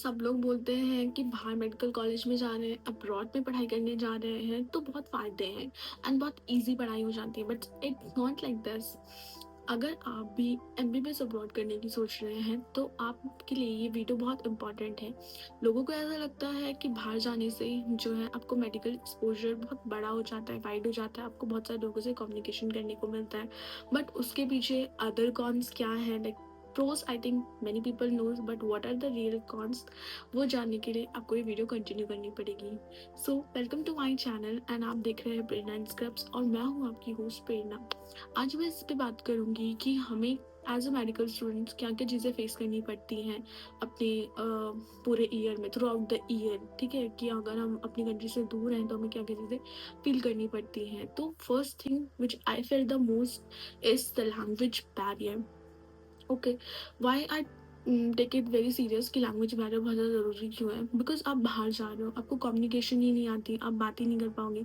सब लोग बोलते हैं कि बाहर मेडिकल कॉलेज में जा रहे हैं, अब्रॉड में पढ़ाई करने जा रहे हैं तो बहुत फ़ायदे हैं एंड बहुत ईज़ी पढ़ाई हो जाती है, but it's not like this. अगर आप भी एमबीबीएस अब्रॉड करने की सोच रहे हैं तो आपके लिए ये वीडियो बहुत इंपॉर्टेंट है। लोगों को ऐसा लगता है कि बाहर जाने से जो है आपको मेडिकल एक्सपोजर बहुत बड़ा हो जाता है, वाइड हो जाता है, आपको बहुत सारे लोगों से कम्युनिकेशन करने को मिलता है। बट उसके पीछे अदर कॉन्स क्या है, like pros I think many people knows, but what are the real cons, वो जानने के लिए आपको ये वीडियो कंटिन्यू करनी पड़ेगी। So welcome to my channel and आप देख रहे हैं प्रेरणा एंड स्क्रब्स और मैं हूँ आपकी होस्ट प्रेरणा। आज मैं इस पे बात करूँगी कि हमें एज अ मेडिकल स्टूडेंट्स क्या क्या चीज़ें फेस करनी पड़ती हैं अपने पूरे ईयर में, थ्रू आउट द ईयर। ठीक है, कि अगर हम अपनी कंट्री से दूर हैं तो हमें क्या क्या चीज़ें फील करनी पड़ती हैं। तो first thing which I fell the most is the language barrier. Okay, why I take it very serious कि लैंग्वेज बैरियर बहुत ज़्यादा ज़रूरी क्यों है। बिकॉज आप बाहर जा रहे हो, आपको कम्युनिकेशन ही नहीं आती, आप बात ही नहीं कर पाओगे।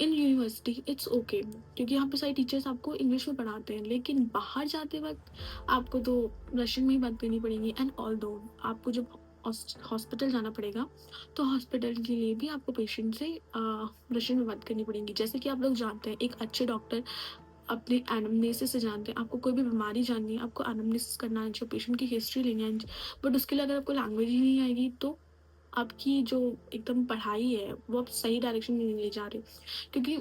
इन यूनिवर्सिटी इट्स ओके, क्योंकि यहाँ पे सारे टीचर्स आपको इंग्लिश में पढ़ाते हैं, लेकिन बाहर जाते वक्त आपको तो रशियन में ही बात करनी पड़ेगी। एंड ऑल दो आपको जब हॉस्पिटल जाना पड़ेगा तो हॉस्पिटल के लिए भी आपको पेशेंट से रशियन में बात करनी पड़ेगी। जैसे कि आप लोग जानते हैं, एक अच्छे डॉक्टर अपने एनाम्नेसिस से जानते हैं। आपको कोई भी बीमारी जाननी है, आपको एनाम्नेसिस करना है, जो पेशेंट की हिस्ट्री लेनी है, बट उसके लिए अगर आपको लैंग्वेज ही नहीं आएगी तो आपकी जो एकदम पढ़ाई है वो आप सही डायरेक्शन में नहीं ले जा रहे। क्योंकि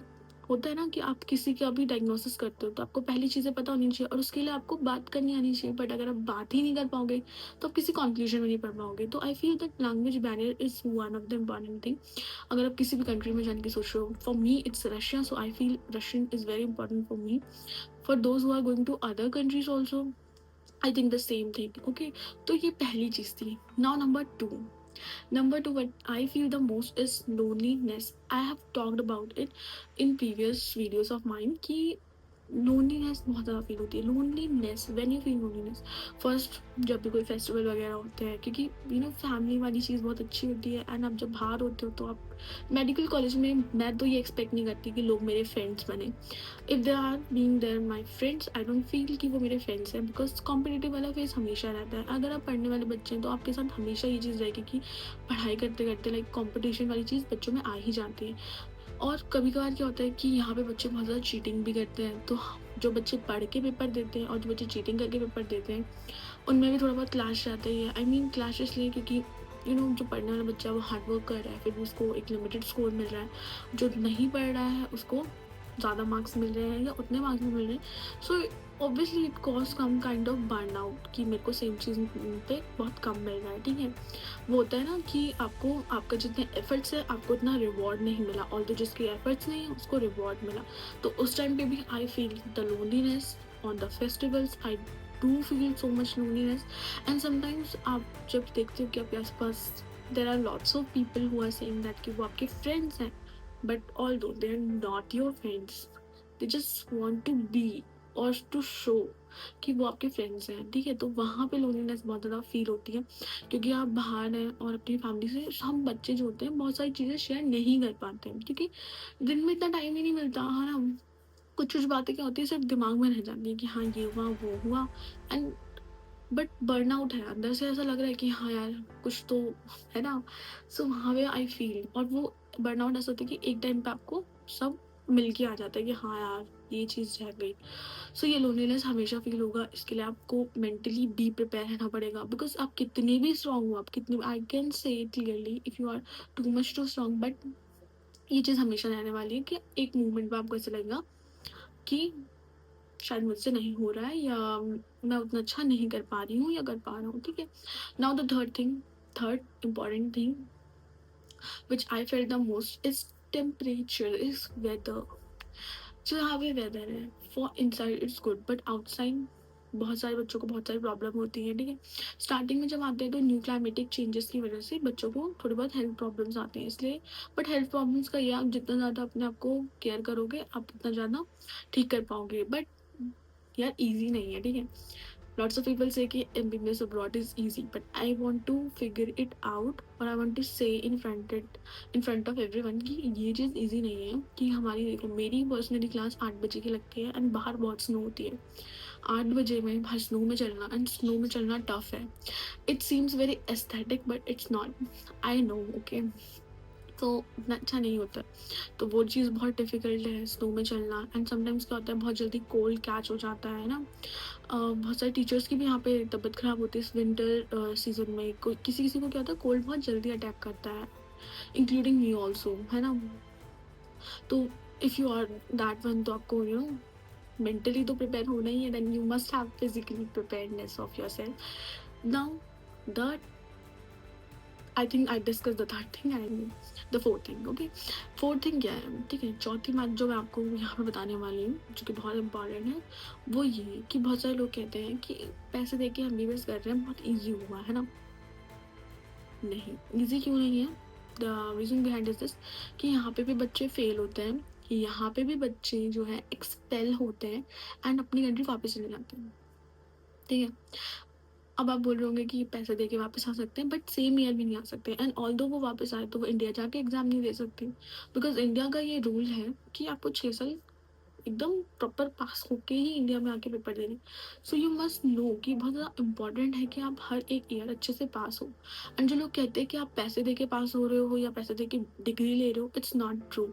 होता है ना कि आप किसी का भी डायग्नोसिस करते हो तो आपको पहली चीज़ें पता होनी चाहिए और उसके लिए आपको बात करनी आनी चाहिए। बट अगर आप बात ही नहीं कर पाओगे तो आप किसी कंक्लूजन में नहीं पढ़ पाओगे। तो I feel that language barrier is one of the important thing. अगर आप किसी भी कंट्री में जाने की सोच रहे हो, for me it's Russia, so I feel Russian is very important for me. For those who are going to other countries also I think the same thing. Okay, तो ये पहली चीज़ थी। Now Number 2, what I feel the most is loneliness. I have talked about it in previous videos of mine कि loneliness बहुत ज़्यादा feel होती है। Loneliness, when you feel loneliness first, जब भी कोई फेस्टिवल वगैरह होते हैं, क्योंकि फैमिली वाली चीज़ बहुत अच्छी होती है। एंड आप जब बाहर होते हो तो आप मेडिकल कॉलेज में, मैं तो ये एक्सपेक्ट नहीं करती कि लोग मेरे फ्रेंड्स बने। If they are being there my friends, I don't feel कि वो मेरे फ्रेंड्स हैं, बिकॉज कॉम्पिटिटिव वाला फेस हमेशा रहता है। अगर आप पढ़ने वाले बच्चे हैं तो आपके साथ हमेशा ये चीज़ रहेगी कि पढ़ाई करते करते लाइक कॉम्पिटिशन वाली चीज़ बच्चों में आ ही जाती है। और कभी कभार क्या होता है कि यहाँ पे बच्चे बहुत ज़्यादा चीटिंग भी करते हैं। तो जो बच्चे पढ़ के पेपर देते हैं और जो बच्चे चीटिंग करके पेपर देते हैं, उनमें भी थोड़ा बहुत क्लैश रहता ही है। आई मीन क्लैश इसलिए क्योंकि जो पढ़ने वाला बच्चा है वो हार्ड वर्क कर रहा है, फिर उसको एक लिमिटेड स्कोर मिल रहा है। जो नहीं पढ़ रहा है उसको ज़्यादा मार्क्स मिल रहे हैं या उतने मार्क्स भी मिल रहे हैं। So obviously it cause come kind of burn out कि मेरे को सेम चीज़ पे बहुत कम मिल रहा है। ठीक है, वो होता है ना कि आपको आपका जितने एफर्ट्स है आपको उतना रिवॉर्ड नहीं मिला, और तो जिसके एफर्ट्स नहीं है उसको रिवॉर्ड मिला। तो उस टाइम पे भी I feel the loneliness on the festivals. I do feel so much loneliness. And sometimes आप जब देखते हो कि आपके आसपास there are lots of people who are saying that कि वो आपके फ्रेंड्स हैं, but although they're not your friends, they just want to be और टू शो कि वो आपके फ्रेंड्स हैं। ठीक है, तो वहाँ पे लोनलीनेस बहुत ज़्यादा फील होती है, क्योंकि आप बाहर हैं और अपनी फैमिली से, हम बच्चे जो होते हैं बहुत सारी चीज़ें शेयर नहीं कर पाते हैं, क्योंकि दिन में इतना टाइम ही नहीं मिलता है ना। कुछ कुछ बातें क्या होती है सिर्फ दिमाग में रह जाती है कि हाँ ये हुआ वो हुआ। एंड बट बर्नआउट है, अंदर से ऐसा लग रहा है कि हाँ यार कुछ तो है ना। सो वहाँ पे आई फील, और वो बर्नआउट ऐसा होता है कि एक टाइम पे आपको सब मिल के आ जाता है कि हाँ यार ये चीज़ रह गई। सो ये लोनलीनेस हमेशा फील होगा। इसके लिए आपको मेंटली बी प्रिपेयर रहना पड़ेगा, बिकॉज आप कितने भी स्ट्रांग हो, आप कितने, I can say clearly if you are too much too strong, but ये चीज़ हमेशा रहने वाली है कि एक मोमेंट पे आपको ऐसा लगेगा कि शायद मुझसे नहीं हो रहा है, या मैं उतना अच्छा नहीं कर पा रही हूँ या कर पा रहा हूँ। ठीक है, now the third important thing which I fell the most is temperature, is whether. जो यहाँ पे वेदर है, for inside it's good but outside बहुत सारे बच्चों को बहुत सारी प्रॉब्लम होती है। ठीक है, स्टार्टिंग में जब आते हैं तो न्यू क्लाइमेटिक चेंजेस की वजह से बच्चों को थोड़ी बहुत हेल्थ प्रॉब्लम्स आती हैं, इसलिए। बट हेल्थ प्रॉब्लम्स का ये, आप जितना ज़्यादा अपने आप को केयर करोगे आप उतना ज़्यादा ठीक कर पाओगे। बट यार ईजी नहीं है। ठीक है, लॉट्स ऑफ पीपल से कि MBBS abroad is easy, but I want to figure it out और आई वांट टू से इन फ्रंट ऑफ एवरीवन कि ये चीज़ ईजी नहीं है। कि हमारी, देखो मेरी पर्सनली क्लास 8 बजे की लगती है एंड बाहर बहुत स्नो होती है। 8 बजे में बाहर स्नो में चलना, एंड स्नो में चलना टफ है। It seems very aesthetic but it's not, I know, okay. तो उतना अच्छा नहीं होता, तो वो चीज़ बहुत डिफिकल्ट है स्नो में चलना। एंड समटाइम्स क्या होता है, बहुत जल्दी कोल्ड कैच हो जाता है ना। बहुत सारे टीचर्स की भी यहाँ पे तबीयत खराब होती है इस विंटर सीजन में। कोई किसी किसी को क्या होता है, कोल्ड बहुत जल्दी अटैक करता है, इंक्लूडिंग मी ऑल्सो, है ना। तो if you are that one, तो आपको मेंटली तो प्रिपेयर होना ही है, then you must have physically preparedness of yourself. Now the I think I discuss the third thing and the fourth thing, okay. Fourth thing क्या है, ठीक है, चौथी बात जो मैं आपको यहाँ पे बताने वाली हूँ, जो कि बहुत इंपॉर्टेंट है, वो ये है कि बहुत सारे लोग कहते हैं कि पैसे दे के एमबीबीएस कर रहे हैं, बहुत ईजी हुआ है ना। नहीं, ईजी क्यों नहीं है? The reason behind is this कि यहाँ पे भी बच्चे फेल होते हैं, यहाँ पे भी बच्चे जो है एक्सपेल होते हैं एंड अपनी कंट्री वापस चले जाते हैं, ठीक है। अब आप बोल रहे होंगे कि पैसे दे के वापस आ सकते हैं, बट सेम ईयर भी नहीं आ सकते। एंड ऑल दो वो वापस आए तो वो इंडिया जाके एग्जाम नहीं दे सकते, बिकॉज इंडिया का ये रूल है कि आपको 6 साल एकदम प्रॉपर पास होके ही इंडिया में आके पेपर देने। सो यू मस्ट नो कि बहुत ज़्यादा इंपॉर्टेंट है कि आप हर एक ईयर अच्छे से पास हो। एंड जो लोग कहते हैं कि आप पैसे दे के पास हो रहे हो या पैसे दे के डिग्री ले रहे हो, इट्स नॉट ट्रू।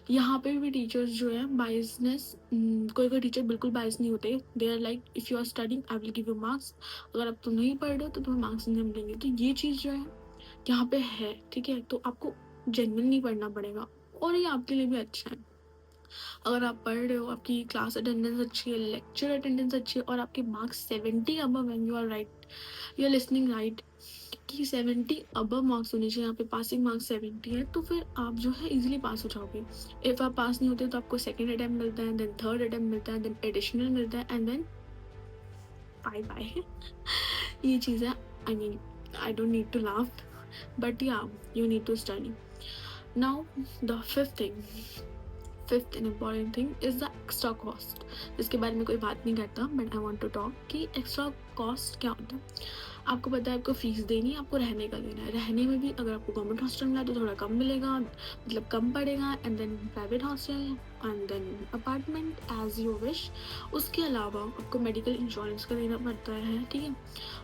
यहाँ पे भी टीचर्स जो है बायसनेस, कोई कोई टीचर बिल्कुल बायस नहीं होते, they are like if you are studying I will give you marks, अगर आप तुम नहीं पढ़ रहे हो तो तुम्हें मार्क्स नहीं मिलेंगे। तो ये चीज़ जो है यहाँ पे है, ठीक है। तो आपको जेन्युइनली पढ़ना पड़ेगा, और ये आपके लिए भी अच्छा है। अगर आप पढ़ रहे हो, आपकी क्लास अटेंडेंस अच्छी है, लेक्चर अटेंडेंस अच्छी है, और आपके marks 70 above and you are right, you are listening right, कि 70 अबव मार्क्स होने चाहिए, यहाँ पे पासिंग मार्क्स 70 है, तो फिर आप जो है इजीली पास हो जाओगे। इफ़ आप पास नहीं होते तो आपको सेकेंड अटैम्प्ट मिलता है, देन थर्ड अटैम्प्ट मिलता है, देन एडिशनल मिलता है, एंड देन बाय बाय। ये चीज़ है। I mean, I don't need to laugh, but yeah, you need to study. Now the fifth and important thing is the extra cost, जिसके बारे में कोई बात नहीं करता, but I want to talk कि एक्स्ट्रा कॉस्ट क्या होता है। आपको पता है आपको फीस देनी है, आपको रहने का देना है। रहने में भी अगर आपको गवर्नमेंट हॉस्टल मिला तो थोड़ा कम मिलेगा, मतलब कम पड़ेगा, and then private hostel and then apartment as you wish. उसके अलावा आपको मेडिकल इंश्योरेंस का देना पड़ता है, ठीक है।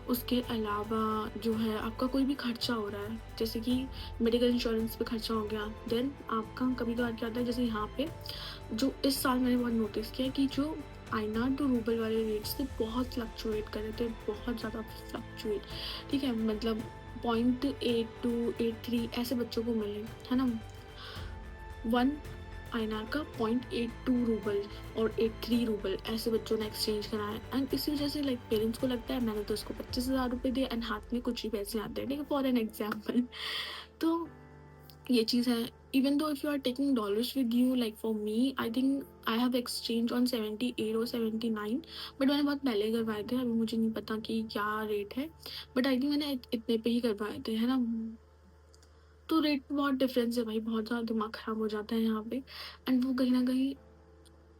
उसके अलावा जो है आपका कोई भी खर्चा हो रहा है, जैसे कि मेडिकल इंश्योरेंस पे खर्चा हो गया, देन आपका कभी कभार क्या होता है, जैसे यहाँ पे जो इस साल मैंने बहुत नोटिस किया कि जो आईनार टू रूबल वाले रेट्स थे बहुत फ्लक्चुएट कर रहे थे, बहुत ज़्यादा फ्लक्चुएट, ठीक है। मतलब 0.82 83 ऐसे बच्चों को मिले, है ना। 1 आईनार का 0.82 रूबल और 83 रूबल ऐसे बच्चों ने एक्सचेंज कराया। एंड इसी वजह से लाइक पेरेंट्स को लगता है मैंने तो उसको 25,000 रुपये दिए एंड हाथ में कुछ ही पैसे आते हैं, ठीक है, फॉर एन एग्जाम्पल। तो ये चीज़ है। Even though if you are taking dollars with you, like for me I think I have exchange on 78 और 79, बट मैंने बहुत पहले करवाए थे, अभी मुझे नहीं पता कि क्या रेट है, बट आई थिंक मैंने इतने पे ही करवाए थे, है ना। तो रेट में बहुत डिफरेंस है भाई, बहुत ज़्यादा दिमाग ख़राब हो जाता है यहाँ पे। एंड वो कहीं ना कहीं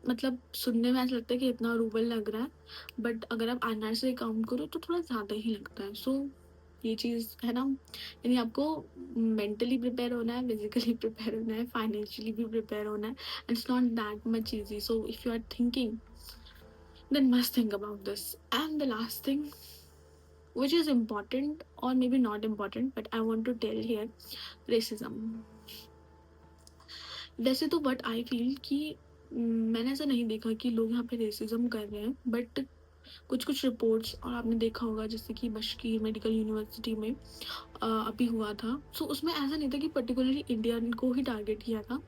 मतलब सुनने में ऐसा लगता है कि इतना रूबल लग रहा है, बट अगर आप आईएनआर से काउंट करो तो थोड़ा ज़्यादा ही लगता है। सो ये चीज़ है ना, यानी आपको मेंटली प्रिपेयर होना है, फिजिकली प्रिपेयर होना है, फाइनेंशियली भी प्रिपेयर होना है। It's not that much easy, so if you are thinking then must think about this. And the last thing which is important or maybe not important but I want to tell here, racism। वैसे तो but I feel कि मैंने ऐसा नहीं देखा कि लोग यहाँ पे रेसिज्म कर रहे हैं, बट कुछ कुछ रिपोर्ट्स, और आपने देखा होगा जैसे कि बशकीर मेडिकल यूनिवर्सिटी में अभी हुआ था। सो उसमें ऐसा नहीं था कि पर्टिकुलरली इंडियन को ही टारगेट किया था।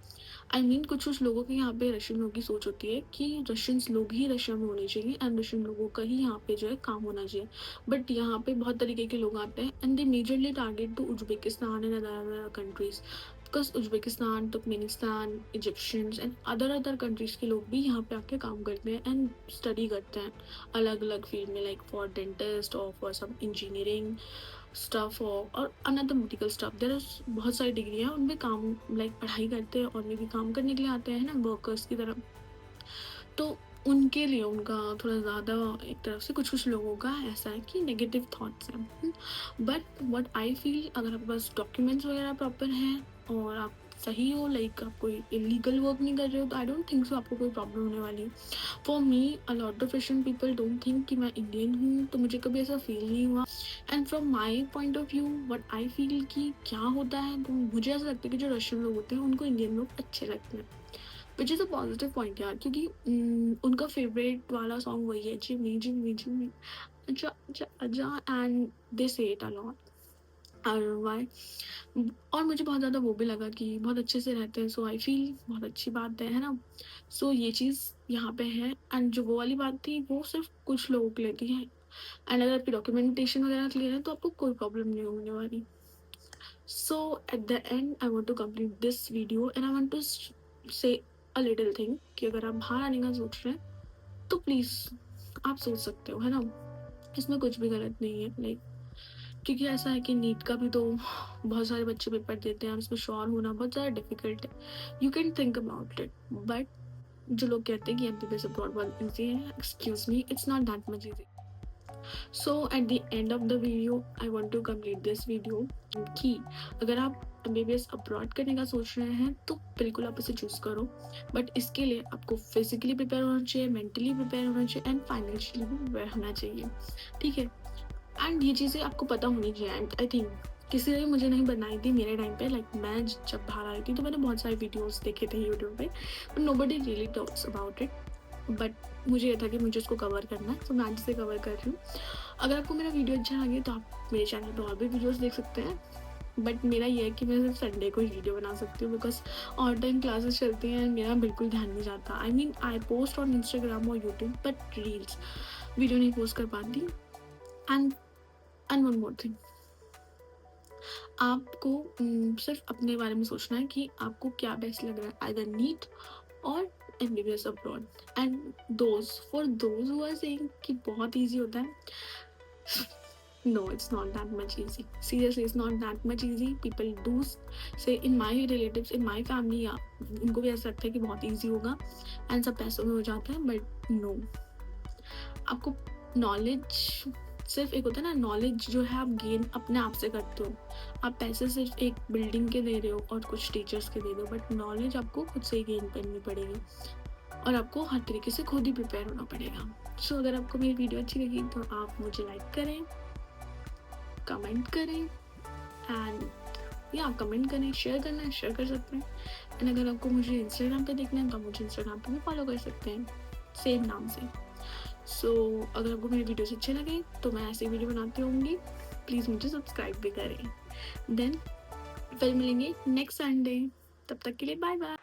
आई मीन कुछ कुछ लोगों के यहाँ पे रशियन लोगों की सोच होती है कि रशियंस लोग ही रशिया में होने चाहिए एंड रशियन लोगों का ही यहाँ पे जो है काम होना चाहिए। बट यहाँ पे बहुत तरीके के लोग आते हैं and they majorly target to Uzbekistan and other countries, because Uzbekistan, Turkmenistan, Egyptians and other countries के लोग भी यहाँ पे आके काम करते हैं एंड स्टडी करते हैं अलग अलग फील्ड में, लाइक फॉर डेंटिस्ट और फॉर सम इंजीनियरिंग स्टफ और अनदर मेडिकल स्टफ। देर बहुत सारी डिग्री हैं उनमें काम, लाइक पढ़ाई करते हैं और में भी काम करने के लिए आते हैं ना, वर्कर्स की तरह। तो उनके लिए उनका थोड़ा ज़्यादा एक तरफ से कुछ कुछ लोगों का ऐसा है कि नेगेटिव थॉट्स हैं। बट व्हाट आई फील, अगर आपके पास डॉक्यूमेंट्स वगैरह प्रॉपर हैं और आप सही हो, लाइक आप कोई इलीगल वर्क नहीं कर रहे हो, तो आई डोंट थिंक सो आपको कोई प्रॉब्लम होने वाली है। For me a lot of Asian people don't think कि मैं इंडियन हूँ, तो मुझे कभी ऐसा फील नहीं हुआ। And from my point of view what I feel कि क्या होता है, तो मुझे ऐसा लगता है कि जो रशियन लोग होते हैं उनको इंडियन लोग अच्छे लगते हैं, which is a positive point यार, क्योंकि उनका फेवरेट वाला सॉन्ग वही है, जिमी जिमी जिमी अच्छा अच्छा अच्छा, एंड दे से इट अ लॉट। और वाई, और मुझे बहुत ज़्यादा वो भी लगा कि बहुत अच्छे से रहते हैं, सो आई फील बहुत अच्छी बात है ना। सो ये चीज़ यहाँ पे है। एंड जो वो वाली बात थी वो सिर्फ कुछ लोगों के लिए थी है। एंड अगर आपकी डॉक्यूमेंटेशन वगैरह क्लियर है तो आपको कोई प्रॉब्लम नहीं होने वाली। So at the end, I want to complete this video and I want to say a little thing कि अगर आप बाहर आने का सोच रहे हैं तो प्लीज़ आप सोच सकते हो, है ना। इसमें कुछ भी गलत नहीं है, लाइक क्योंकि ऐसा है कि नीट का भी तो बहुत सारे बच्चे पेपर देते हैं और इसमें श्योर होना बहुत ज़्यादा डिफिकल्ट है। You can think about it, but जो लोग कहते हैं कि एमबीबीएस अब्रॉड बहुत ईजी है, excuse me, it's not that much easy. So at the end of the video I want to complete this video कि अगर आप एमबीबीएस अब्रॉड करने का सोच रहे हैं तो बिल्कुल आप इसे चूज़ करो, बट इसके लिए आपको फिजिकली प्रिपेयर होना चाहिए, मेंटली प्रिपेयर होना चाहिए एंड फाइनेंशियली भी प्रिपेयर होना चाहिए, ठीक है। एंड ये चीज़ें आपको पता होनी चाहिए। एंड आई थिंक किसी ने मुझे नहीं बनाई थी मेरे टाइम पे, लाइक मैं जब बाहर आई थी तो मैंने बहुत सारे वीडियोस देखे थे यूट्यूब पे, but nobody really talks about it. But मुझे ये था कि मुझे उसको कवर करना है, तो मैं आज से कवर कर रही हूँ। अगर आपको मेरा वीडियो अच्छा लगे तो आप मेरे चैनल पर और भी वीडियोस देख सकते हैं, बट मेरा ये है कि मैं सिर्फ संडे को ही वीडियो बना सकती हूँ, बिकॉज और टाइम क्लासेस चलती हैं, मेरा बिल्कुल ध्यान नहीं जाता। आई mean I post on Instagram और यूट्यूब, बट रील्स वीडियो नहीं पोस्ट कर पाती। एंड वन मोर थिंग, आपको सिर्फ अपने बारे में सोचना है कि आपको क्या बेस्ट लग रहा है, आइदर नीट और MBBS abroad. And for those who are saying कि बहुत इजी होता है, no, it's not that much easy. Seriously, it's not that much easy. People do say in my relatives, in my family, या उनको भी ऐसा लगता है कि बहुत इजी होगा एंड सब पैसों में हो जाता है, बट नो। आपको नॉलेज सिर्फ एक होता है ना, नॉलेज जो है आप गेन अपने आप से करते हो। आप पैसे सिर्फ एक बिल्डिंग के दे रहे हो और कुछ टीचर्स के दे रहे हो, बट नॉलेज आपको खुद से ही गेन करनी पड़ेगी और आपको हर तरीके से खुद ही प्रिपेयर होना पड़ेगा। सो अगर आपको मेरी वीडियो अच्छी लगी तो आप मुझे लाइक करें, कमेंट करें एंड या कमेंट करें, शेयर करना है शेयर कर सकते हैं। एंड अगर आपको मुझे इंस्टाग्राम पे देखना है तो आप मुझे इंस्टाग्राम पे भी फॉलो कर सकते हैं सेम नाम से। सो अगर आपको मेरे वीडियोस अच्छे लगे तो मैं ऐसे वीडियो बनाती रहूँगी, प्लीज़ मुझे सब्सक्राइब भी करें। देन फिर मिलेंगे नेक्स्ट संडे, तब तक के लिए बाय बाय।